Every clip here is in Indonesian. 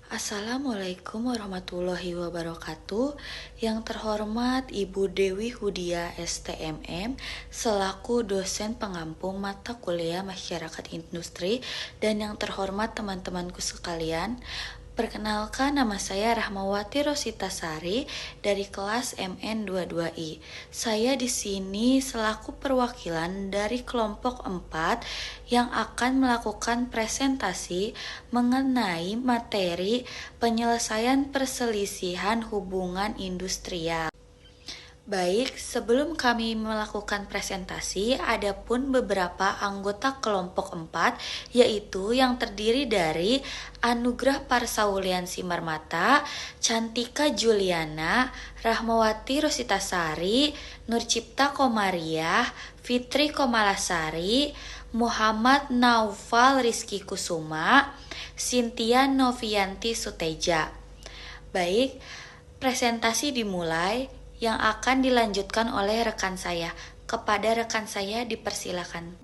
Assalamualaikum warahmatullahi wabarakatuh. Yang terhormat Ibu Dewi Hudia STMM selaku dosen pengampu mata kuliah Masyarakat Industri, dan yang terhormat teman-temanku sekalian. Perkenalkan, nama saya Rahmawati Rositasari dari kelas MN22I. Saya di sini selaku perwakilan dari kelompok 4 yang akan melakukan presentasi mengenai materi penyelesaian perselisihan hubungan industrial. Baik, sebelum kami melakukan presentasi, ada pun beberapa anggota kelompok 4, yaitu yang terdiri dari Anugrah Parsaulian Simarmata, Cantika Juliana, Rahmawati Rositasari, Nurcipta Komariah, Fitri Komalasari, Muhammad Naufal Rizky Kusuma, Cynthia Novianti Suteja. Baik, presentasi dimulai yang akan dilanjutkan oleh rekan saya. Kepada rekan saya dipersilakan.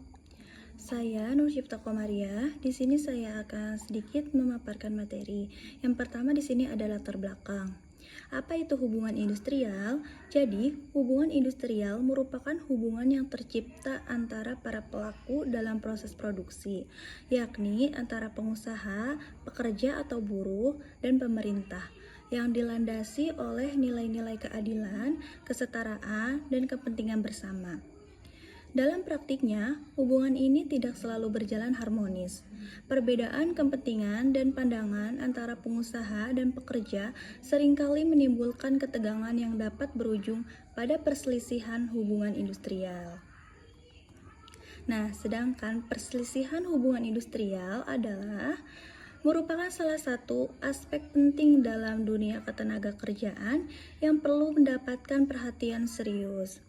Saya Nurcipta Komariah. Di sini saya akan sedikit memaparkan materi. Yang pertama di sini ada latar belakang. Apa itu hubungan industrial? Jadi, hubungan industrial merupakan hubungan yang tercipta antara para pelaku dalam proses produksi, yakni antara pengusaha, pekerja atau buruh, dan pemerintah, yang dilandasi oleh nilai-nilai keadilan, kesetaraan, dan kepentingan bersama. Dalam praktiknya, hubungan ini tidak selalu berjalan harmonis. Perbedaan kepentingan dan pandangan antara pengusaha dan pekerja seringkali menimbulkan ketegangan yang dapat berujung pada perselisihan hubungan industrial. Nah, sedangkan perselisihan hubungan industrial adalah merupakan salah satu aspek penting dalam dunia ketenagakerjaan yang perlu mendapatkan perhatian serius.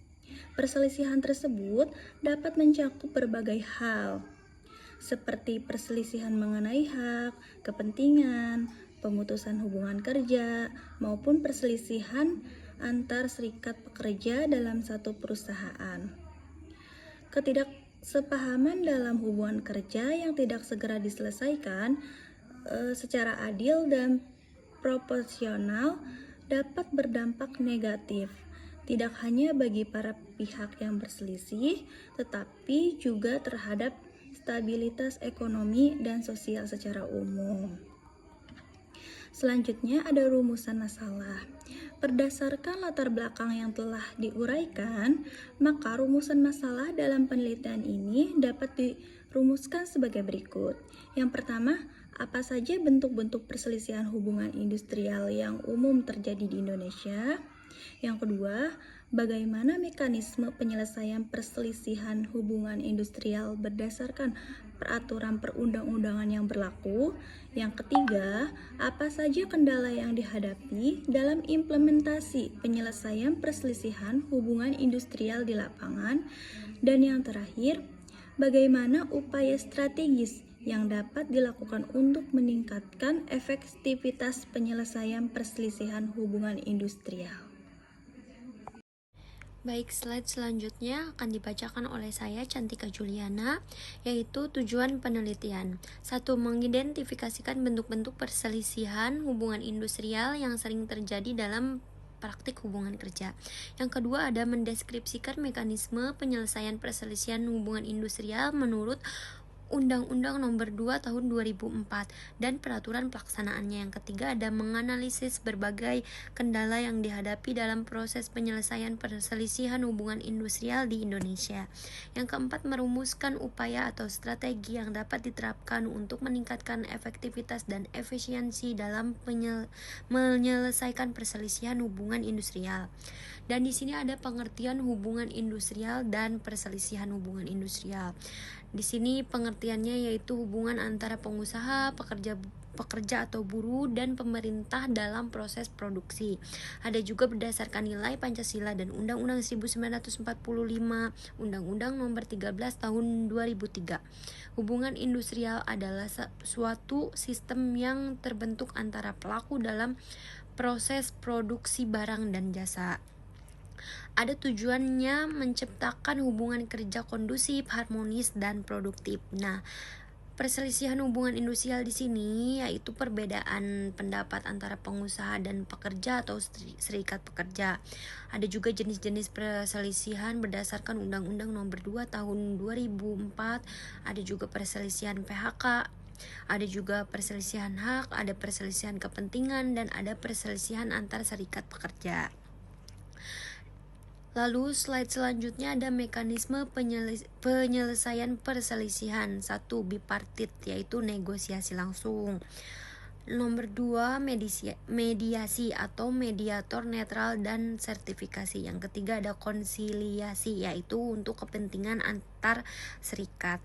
Perselisihan tersebut dapat mencakup berbagai hal, seperti perselisihan mengenai hak, kepentingan, pemutusan hubungan kerja, maupun perselisihan antar serikat pekerja dalam satu perusahaan. Ketidaksepahaman dalam hubungan kerja yang tidak segera diselesaikan secara adil dan proporsional dapat berdampak negatif, tidak hanya bagi para pihak yang berselisih, tetapi juga terhadap stabilitas ekonomi dan sosial secara umum. Selanjutnya ada rumusan masalah. Berdasarkan latar belakang yang telah diuraikan, maka rumusan masalah dalam penelitian ini dapat dirumuskan sebagai berikut. Yang pertama, apa saja bentuk-bentuk perselisihan hubungan industrial yang umum terjadi di Indonesia? Yang kedua, bagaimana mekanisme penyelesaian perselisihan hubungan industrial berdasarkan peraturan perundang-undangan yang berlaku? Yang ketiga, apa saja kendala yang dihadapi dalam implementasi penyelesaian perselisihan hubungan industrial di lapangan? Dan yang terakhir, bagaimana upaya strategis yang dapat dilakukan untuk meningkatkan efektivitas penyelesaian perselisihan hubungan industrial? Baik, slide selanjutnya akan dibacakan oleh saya, Cantika Juliana, yaitu tujuan penelitian. 1. Mengidentifikasikan bentuk-bentuk perselisihan hubungan industrial yang sering terjadi dalam praktik hubungan kerja. Yang kedua ada mendeskripsikan mekanisme penyelesaian perselisihan hubungan industrial menurut Undang-Undang Nomor 2 Tahun 2004 dan peraturan pelaksanaannya. Yang ketiga ada menganalisis berbagai kendala yang dihadapi dalam proses penyelesaian perselisihan hubungan industrial di Indonesia. Yang keempat merumuskan upaya atau strategi yang dapat diterapkan untuk meningkatkan efektivitas dan efisiensi dalam menyelesaikan perselisihan hubungan industrial. Dan di sini ada pengertian hubungan industrial dan perselisihan hubungan industrial. Di sini pengertiannya yaitu hubungan antara pengusaha, pekerja atau buruh dan pemerintah dalam proses produksi. Ada juga berdasarkan nilai Pancasila dan Undang-Undang 1945, Undang-Undang Nomor 13 Tahun 2003. Hubungan industrial adalah suatu sistem yang terbentuk antara pelaku dalam proses produksi barang dan jasa. Ada tujuannya menciptakan hubungan kerja kondusif, harmonis, dan produktif. Nah, Perselisihan hubungan industrial di sini yaitu perbedaan pendapat antara pengusaha dan pekerja atau serikat pekerja. Ada juga jenis-jenis perselisihan berdasarkan Undang-Undang Nomor 2 Tahun 2004. Ada juga perselisihan PHK. Ada juga perselisihan hak, ada perselisihan kepentingan, dan ada perselisihan antar serikat pekerja. Lalu slide selanjutnya ada mekanisme penyelesaian perselisihan. 1. Bipartit, yaitu negosiasi langsung. Nomor 2, mediasi atau mediator netral dan sertifikasi. Yang ketiga ada konsiliasi, yaitu untuk kepentingan antar serikat.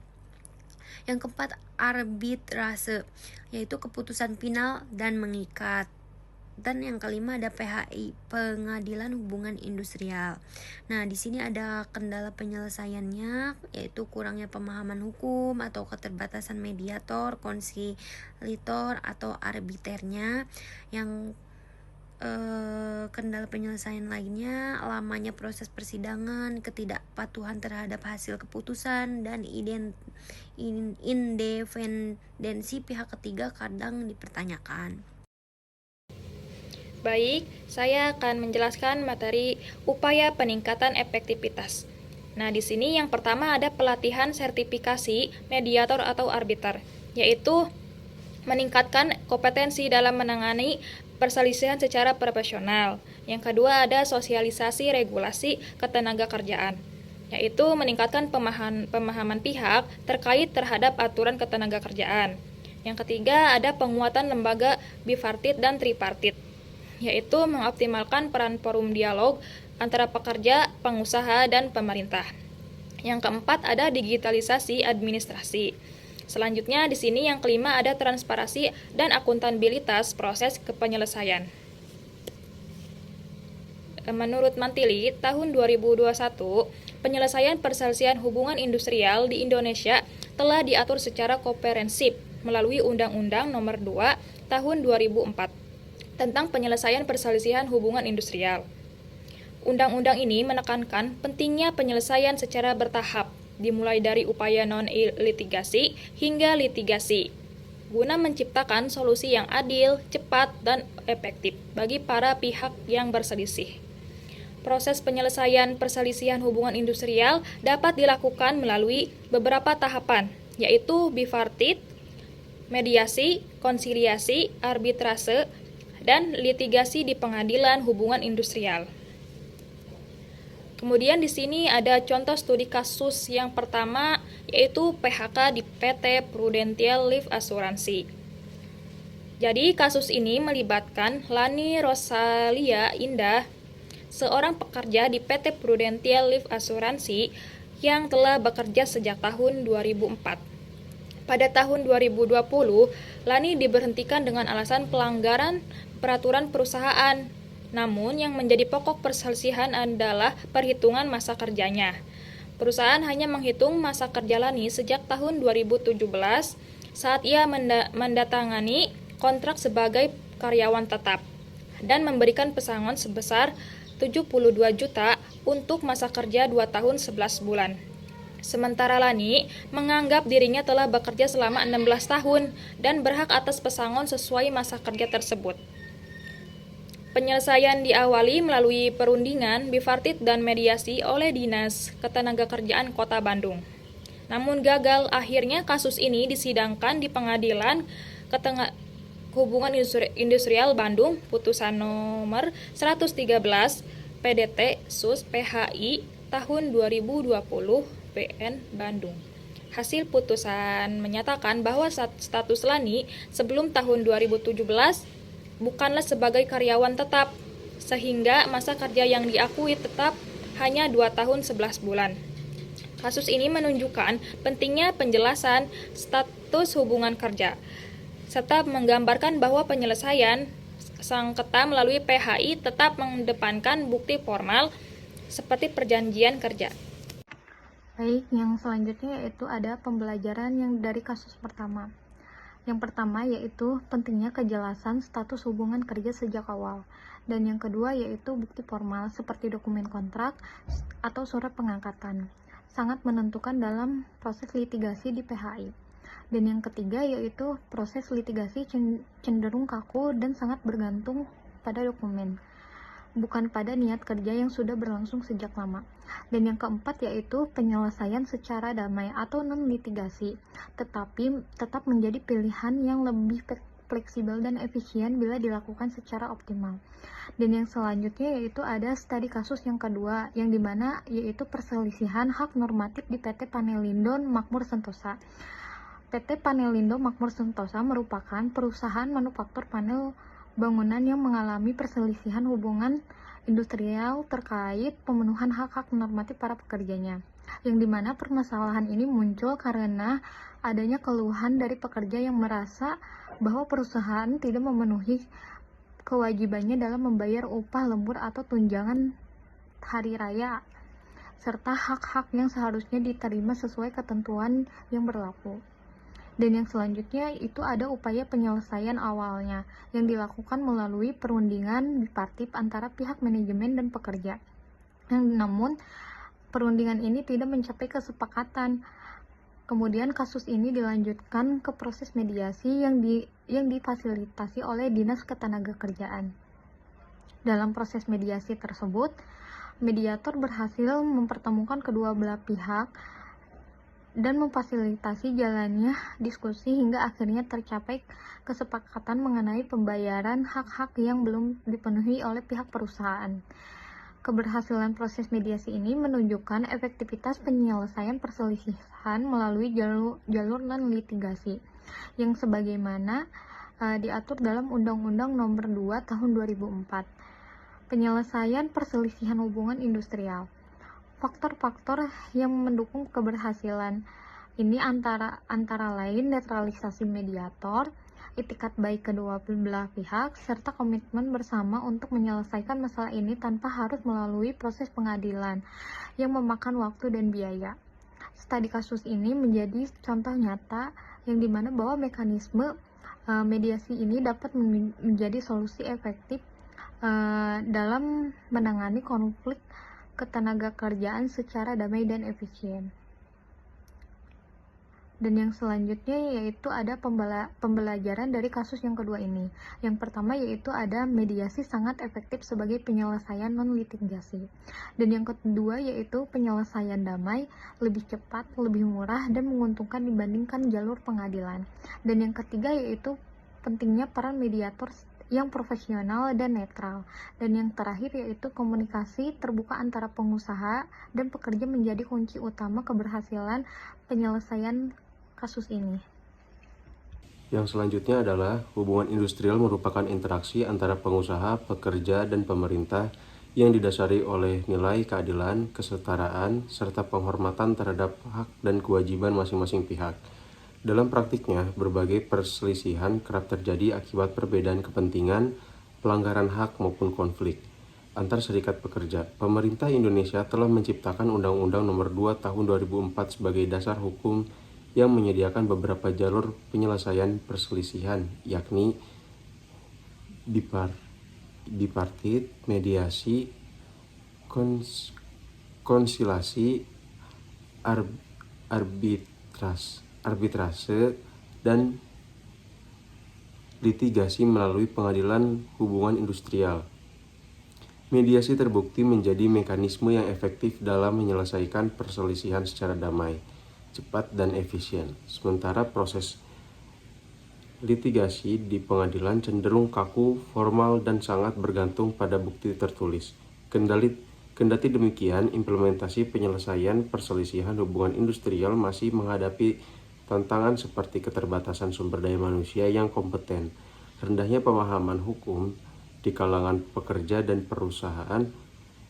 Yang keempat, arbitrase, yaitu keputusan final dan mengikat. Dan yang kelima ada PHI, Pengadilan Hubungan Industrial. Nah, di sini ada kendala penyelesaiannya, yaitu kurangnya pemahaman hukum atau keterbatasan mediator, konsilitor atau arbiternya. Yang kendala penyelesaian lainnya, lamanya proses persidangan, ketidakpatuhan terhadap hasil keputusan, dan independensi pihak ketiga kadang dipertanyakan. Baik, saya akan menjelaskan materi upaya peningkatan efektivitas. Nah, di sini yang pertama ada pelatihan sertifikasi mediator atau arbiter, yaitu meningkatkan kompetensi dalam menangani perselisihan secara profesional. Yang kedua ada sosialisasi regulasi ketenagakerjaan, yaitu meningkatkan pemahaman pihak terkait terhadap aturan ketenagakerjaan. Yang ketiga ada penguatan lembaga bipartit dan tripartit, yaitu mengoptimalkan peran forum dialog antara pekerja, pengusaha, dan pemerintah. Yang keempat ada digitalisasi administrasi. Selanjutnya di sini yang kelima ada transparansi dan akuntabilitas proses kepenyelesaian. Menurut Mantili, tahun 2021, penyelesaian perselisihan hubungan industrial di Indonesia telah diatur secara komprehensif melalui Undang-Undang Nomor 2 Tahun 2004 tentang penyelesaian perselisihan hubungan industrial. Undang-undang ini menekankan pentingnya penyelesaian secara bertahap, dimulai dari upaya non-litigasi hingga litigasi, guna menciptakan solusi yang adil, cepat, dan efektif bagi para pihak yang berselisih. Proses penyelesaian perselisihan hubungan industrial dapat dilakukan melalui beberapa tahapan, yaitu bipartit, mediasi, konsiliasi, arbitrase, dan litigasi di pengadilan hubungan industrial. Kemudian di sini ada contoh studi kasus yang pertama, yaitu PHK di PT Prudential Life Asuransi. Jadi kasus ini melibatkan Lani Rosalia Indah, seorang pekerja di PT Prudential Life Asuransi yang telah bekerja sejak tahun 2004. Pada tahun 2020, Lani diberhentikan dengan alasan pelanggaran peraturan perusahaan. Namun yang menjadi pokok perselisihan adalah perhitungan masa kerjanya. Perusahaan hanya menghitung masa kerja Lani sejak tahun 2017 saat ia mendatangani kontrak sebagai karyawan tetap dan memberikan pesangon sebesar 72 juta untuk masa kerja 2 tahun 11 bulan. Sementara Lani menganggap dirinya telah bekerja selama 16 tahun dan berhak atas pesangon sesuai masa kerja tersebut. Penyelesaian diawali melalui perundingan, bipartit, dan mediasi oleh Dinas Ketenagakerjaan Kota Bandung. Namun gagal, akhirnya kasus ini disidangkan di Pengadilan Hubungan Industrial Bandung, putusan nomor 113 PDT Sus PHI tahun 2020 PN Bandung. Hasil putusan menyatakan bahwa status Lani sebelum tahun 2017 bukanlah sebagai karyawan tetap, sehingga masa kerja yang diakui tetap hanya 2 tahun 11 bulan. Kasus ini menunjukkan pentingnya penjelasan status hubungan kerja, serta menggambarkan bahwa penyelesaian sengketa melalui PHI tetap mengedepankan bukti formal seperti perjanjian kerja. Baik, yang selanjutnya yaitu ada pembelajaran yang dari kasus pertama. Yang pertama yaitu pentingnya kejelasan status hubungan kerja sejak awal. Dan yang kedua yaitu bukti formal seperti dokumen kontrak atau surat pengangkatan. Sangat menentukan dalam proses litigasi di PHI. Dan yang ketiga yaitu proses litigasi cenderung kaku dan sangat bergantung pada dokumen, bukan pada niat kerja yang sudah berlangsung sejak lama. Dan yang keempat yaitu penyelesaian secara damai atau non-litigasi, tetapi tetap menjadi pilihan yang lebih fleksibel dan efisien bila dilakukan secara optimal. Dan yang selanjutnya yaitu ada studi kasus yang kedua, yang dimana yaitu perselisihan hak normatif di PT Panelindo Makmur Sentosa. PT Panelindo Makmur Sentosa merupakan perusahaan manufaktur panel bangunan yang mengalami perselisihan hubungan industrial terkait pemenuhan hak-hak normatif para pekerjanya, yang dimana permasalahan ini muncul karena adanya keluhan dari pekerja yang merasa bahwa perusahaan tidak memenuhi kewajibannya dalam membayar upah lembur atau tunjangan hari raya, serta hak-hak yang seharusnya diterima sesuai ketentuan yang berlaku. Dan yang selanjutnya itu ada upaya penyelesaian awalnya yang dilakukan melalui perundingan bipartit antara pihak manajemen dan pekerja. Namun perundingan ini tidak mencapai kesepakatan. Kemudian kasus ini dilanjutkan ke proses mediasi yang difasilitasi oleh Dinas Ketenagakerjaan. Dalam proses mediasi tersebut, mediator berhasil mempertemukan kedua belah pihak dan memfasilitasi jalannya diskusi hingga akhirnya tercapai kesepakatan mengenai pembayaran hak-hak yang belum dipenuhi oleh pihak perusahaan. Keberhasilan proses mediasi ini menunjukkan efektivitas penyelesaian perselisihan melalui jalur non-litigasi yang sebagaimana diatur dalam Undang-Undang Nomor 2 Tahun 2004. Penyelesaian perselisihan hubungan industrial. Faktor-faktor yang mendukung keberhasilan ini antara lain netralisasi mediator, itikat baik kedua belah pihak, serta komitmen bersama untuk menyelesaikan masalah ini tanpa harus melalui proses pengadilan yang memakan waktu dan biaya. Studi kasus ini menjadi contoh nyata yang dimana bahwa mekanisme mediasi ini dapat menjadi solusi efektif dalam menangani konflik ketenagakerjaan secara damai dan efisien. Dan yang selanjutnya yaitu ada pembelajaran dari kasus yang kedua ini. Yang pertama yaitu ada mediasi sangat efektif sebagai penyelesaian non-litigasi. Dan yang kedua yaitu penyelesaian damai lebih cepat, lebih murah, dan menguntungkan dibandingkan jalur pengadilan. Dan yang ketiga yaitu pentingnya peran mediator yang profesional dan netral. Dan yang terakhir yaitu komunikasi terbuka antara pengusaha dan pekerja menjadi kunci utama keberhasilan penyelesaian kasus ini. Yang selanjutnya adalah hubungan industrial merupakan interaksi antara pengusaha, pekerja, dan pemerintah yang didasari oleh nilai keadilan, kesetaraan, serta penghormatan terhadap hak dan kewajiban masing-masing pihak. Dalam praktiknya, berbagai perselisihan kerap terjadi akibat perbedaan kepentingan, pelanggaran hak maupun konflik antar serikat pekerja. Pemerintah Indonesia telah menciptakan Undang-Undang Nomor 2 Tahun 2004 sebagai dasar hukum yang menyediakan beberapa jalur penyelesaian perselisihan, yakni bipartit, mediasi, konsilasi, arbitrase, dan litigasi melalui pengadilan hubungan industrial. Mediasi terbukti menjadi mekanisme yang efektif dalam menyelesaikan perselisihan secara damai, cepat, dan efisien. Sementara proses litigasi di pengadilan cenderung kaku, formal, dan sangat bergantung pada bukti tertulis. Kendati demikian, implementasi penyelesaian perselisihan hubungan industrial masih menghadapi tantangan seperti keterbatasan sumber daya manusia yang kompeten, rendahnya pemahaman hukum di kalangan pekerja dan perusahaan,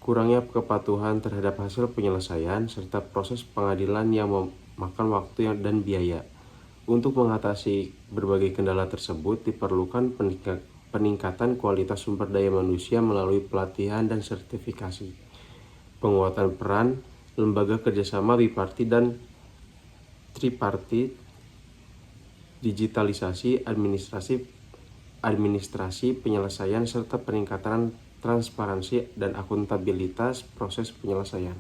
kurangnya kepatuhan terhadap hasil penyelesaian, serta proses pengadilan yang memakan waktu dan biaya. Untuk mengatasi berbagai kendala tersebut, diperlukan peningkatan kualitas sumber daya manusia melalui pelatihan dan sertifikasi, penguatan peran lembaga kerjasama bipartit dan tripartit, digitalisasi administrasi penyelesaian, serta peningkatan transparansi dan akuntabilitas proses penyelesaian.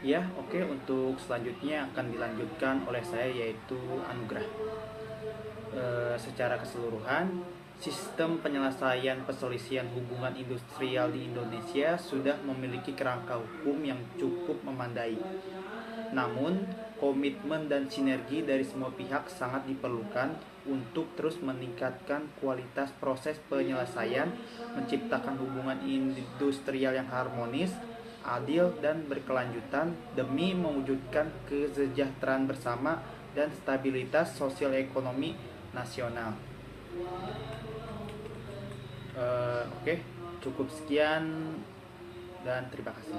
Ya, oke. Untuk selanjutnya akan dilanjutkan oleh saya, yaitu Anugrah. Secara keseluruhan, sistem penyelesaian perselisihan hubungan industrial di Indonesia sudah memiliki kerangka hukum yang cukup memadai. Namun, komitmen dan sinergi dari semua pihak sangat diperlukan untuk terus meningkatkan kualitas proses penyelesaian, menciptakan hubungan industrial yang harmonis, adil, dan berkelanjutan demi mewujudkan kesejahteraan bersama dan stabilitas sosial ekonomi nasional. Oke, cukup sekian dan terima kasih.